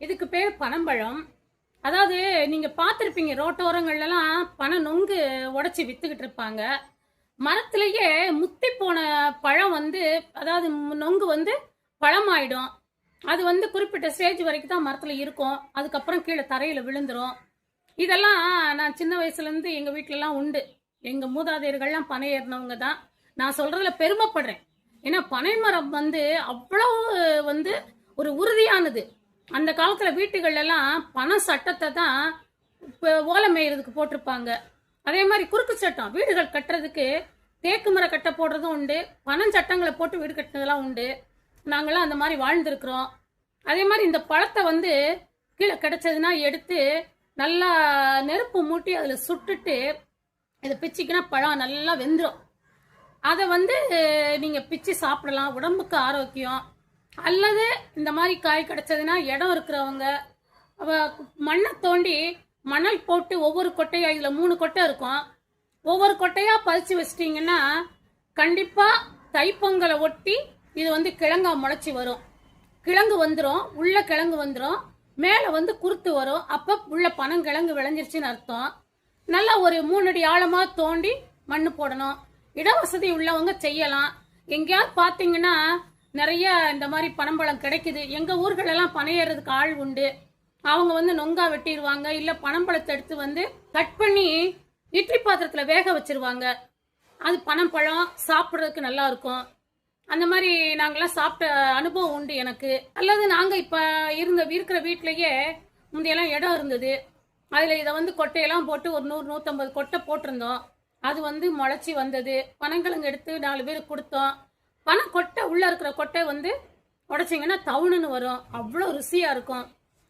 இதுக்கு பேர் பனம்பழம். அதாவது நீங்க பார்த்துருப்பீங்க ரோட்டோரங்கள்லாம் பனை நொங்கு உடைச்சி வித்துக்கிட்டு இருப்பாங்க. மரத்திலேயே முத்தி போன பழம் வந்து, அதாவது நொங்கு வந்து பழமாயிடும். அது வந்து குறிப்பிட்ட ஸ்டேஜ் வரைக்கும் தான் மரத்துல இருக்கும். அதுக்கப்புறம் கீழே தரையில விழுந்துரும். இதெல்லாம் நான் சின்ன வயசுல இருந்து எங்க வீட்டுலலாம் உண்டு. எங்க மூதாதையர்கள்லாம் பனை ஏறினவங்க தான். நான் சொல்றதுல பெருமைப்படுறேன். ஏன்னா பனை மரம் வந்து அவ்வளவு வந்து ஒரு உறுதியானது. அந்த காலத்துல வீட்டுகள்ல எல்லாம் பனை சட்டத்தை தான் ஓலை மேயறதுக்கு போட்டிருப்பாங்க. அதே மாதிரி குறுக்கு சட்டம் வீடுகள் கட்டுறதுக்கு தேக்கு மர கட்டை போடுறதும் உண்டு. பனஞ்சட்டங்களை போட்டு வீடு கட்டினதெல்லாம் உண்டு. நாங்களாம் அந்த மாதிரி வாழ்ந்துருக்குறோம். அதே மாதிரி இந்த பழத்தை வந்து கீழே கிடைச்சதுன்னா எடுத்து நல்லா நெருப்பு மூட்டி அதில் சுட்டுட்டு இதை பிச்சிக்கினா பழம் நல்லா வெந்துடும். அதை வந்து நீங்கள் பிச்சு சாப்பிடலாம், உடம்புக்கு ஆரோக்கியம். அல்லது இந்த மாதிரி காய் கிடைச்சதுன்னா இடம் இருக்கிறவங்க மண்ணை தோண்டி மணல் போட்டு ஒவ்வொரு கொட்டையா, இதில் 3 கொட்டை இருக்கும், ஒவ்வொரு கொட்டையா பறித்து வச்சிட்டிங்கன்னா கண்டிப்பாக தைப்பொங்கலை ஒட்டி இது வந்து கிழங்கா முளைச்சி வரும். கிழங்கு வந்துடும், உள்ள கிழங்கு வந்துடும், மேலே வந்து குருத்து வரும். அப்போ உள்ள பனங்கிழங்கு விளைஞ்சிருச்சுன்னு அர்த்தம். நல்லா ஒரு 3 அடி ஆழமாக தோண்டி மண் போடணும். இடவசதி உள்ளவங்க செய்யலாம். எங்கேயாவது பார்த்தீங்கன்னா நிறைய இந்த மாதிரி பனம்பழம் கிடைக்குது. எங்கள் ஊர்களெல்லாம் பனை ஏறுறதுக்கு ஆள் உண்டு. அவங்க வந்து நொங்கா வெட்டிடுவாங்க, இல்லை பனம்பழத்தை எடுத்து வந்து கட் பண்ணி இட்லி பாத்திரத்தில் வேக வச்சிருவாங்க. அது பனம்பழம் சாப்பிட்றதுக்கு நல்லா இருக்கும். அந்த மாதிரி நாங்களாம் சாப்பிட்ட அனுபவம் உண்டு எனக்கு. அல்லது நாங்கள் இப்போ இருக்கிற வீட்டிலேயே முந்தையெல்லாம் இடம் இருந்தது. அதில் இதை வந்து கொட்டையெல்லாம் போட்டு ஒரு 100-150 கொட்டை போட்டிருந்தோம். அது வந்து முளைச்சி வந்தது. பனங்கிழங்கு எடுத்து 4 பேருக்கு கொடுத்தோம். பனக்கொட்டை உள்ளே இருக்கிற கொட்டை வந்து உடைச்சிங்கன்னா தவுணுன்னு வரும். அவ்வளோ ருசியாக இருக்கும்.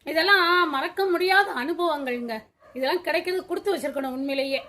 இதெல்லாம் மறக்க முடியாத அனுபவங்கள்ங்க. இதெல்லாம் கிடைக்கிறது கொடுத்து வச்சிருக்கணும் உண்மையிலேயே.